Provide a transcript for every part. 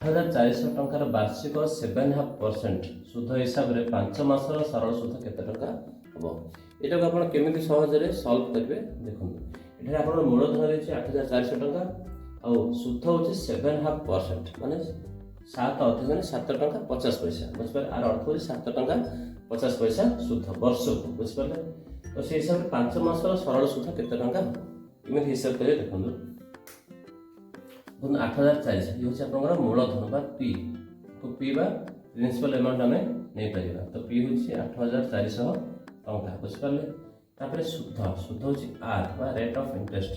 1400 ଟଙ୍କାର ବାର୍ଷିକ 7.5% ସୁଧ ହିସାବରେ 5 ମାସର ସରଳ ସୁଧ କେତେ ଟଙ୍କା ହେବ? ଏଟାକୁ ଆପଣ କେମିତି ସହଜରେ ସଲ୍ଭ କରିବେ ଦେଖନ୍ତୁ। ଏଠାରେ ଆପଣଙ୍କର ମୂଳଧନ ରହିଛି 8400 ଟଙ୍କା ଆଉ ସୁଧ ହେଉଛି 7.5% ମାନେ 7 ଅଧିକ ମାନେ 7 ଟଙ୍କା 50 ପଇସା ବୁଝିପାରିଲେ। ଆର ଅର୍ଥ ହେଉଛି 7 ଟଙ୍କା 50 ପଇସା ସୁଧ ବର୍ଷକୁ ବୁଝିପାରିଲେ। ତ ସେଇ ହିସାବରେ 5 ମାସର ସରଳ ସୁଧ କେତେ ଟଙ୍କା ହେବ କେମିତି ହିସାବ କରିବେ ଦେଖନ୍ତୁ। 8400 ये हूँ आपंकर मूलधन बा पी तो पी बा प्रिंसिपल अमाउंट आम नहीं पार तो पी हूँ 8400 टंका बुझिपारे। तापर सुध सुध हूँ आर बा रेट ऑफ इंटरेस्ट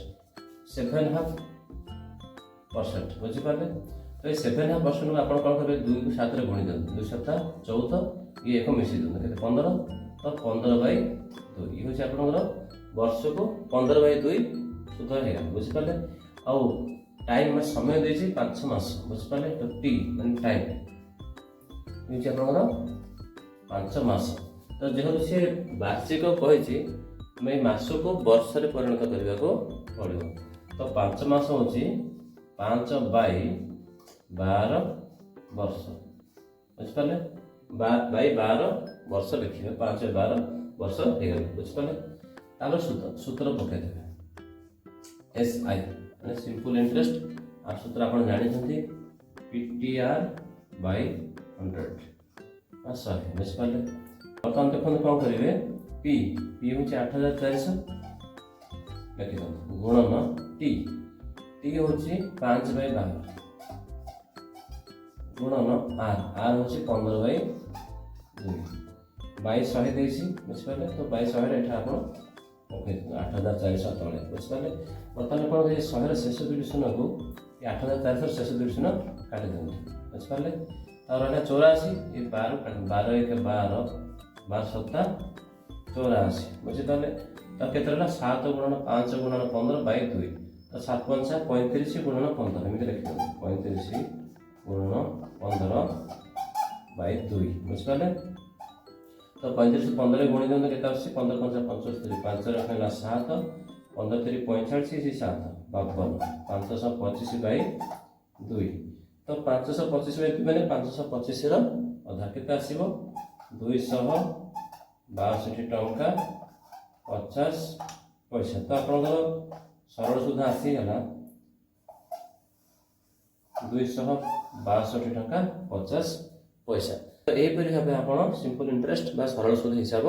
7.5% बुझिपारे। तो ये 7.5% को आप कौन करेंगे 2 को 7 रे गुणी दिखाते 2 7 14 ये एक मिसी दिखाते 15 तो 15/2 ये हूँ आपंकर वर्ष को 15/2 सुध है बुझिपारे। आउ टाइम में समय देछि 5 मास बुझिपारे। तो टी माने टाइम ये आपनकर 5 मास। तो जेहेतु से वार्षिक कहि मैं मास को वर्ष रे परिणत करबा को पड़िबो। तो 5 मास होछि 5/12 वर्ष बुझिपारे। 12 वर्ष लिखिबे 5/12 वर्ष हो गला बुझिपारे। तालो सूत्र पकाइ देबे SI माने सिंपल इंटरेस्ट आ सूत्र आप जानी PTR by 100 बुझिपारे। बर्तमान देखते कौन करेंगे पी पी हूँ 8400 लिखि गुणन टी टी हूँ 5/12 गुणन आर आर हूँ 15/2 2200 बुझिपारे। तो 2200 आप 8400 तले बुझिपारे। बर्तमान कौन 100 शेष दुई शून्य को 8400 शेष दुई शून्य काटि दिखाते बुझिपारे। और रहा 84 ये 12 12 1 12 12 7 84 बुझिपारे। तो केत 7 गुणन 5 गुणन 15/2 तो 7 5 35 गुणन 15 एमती लिखि 35 गुणन 15/2 बुझिपारे। तो 35 15 गुणी दिखाते के 15 5 75 5 रखा 7 15 3 45 7 52 525/2 तो 525 मैंने 525 अधा के 262 टंका 50 पैसा। तो आप सरल सुध आसीगला 262 टंका 50 पैसा। तो यहीपरि भाव आप सिंपल इंटरेस्ट बा सरल सुध हिसाब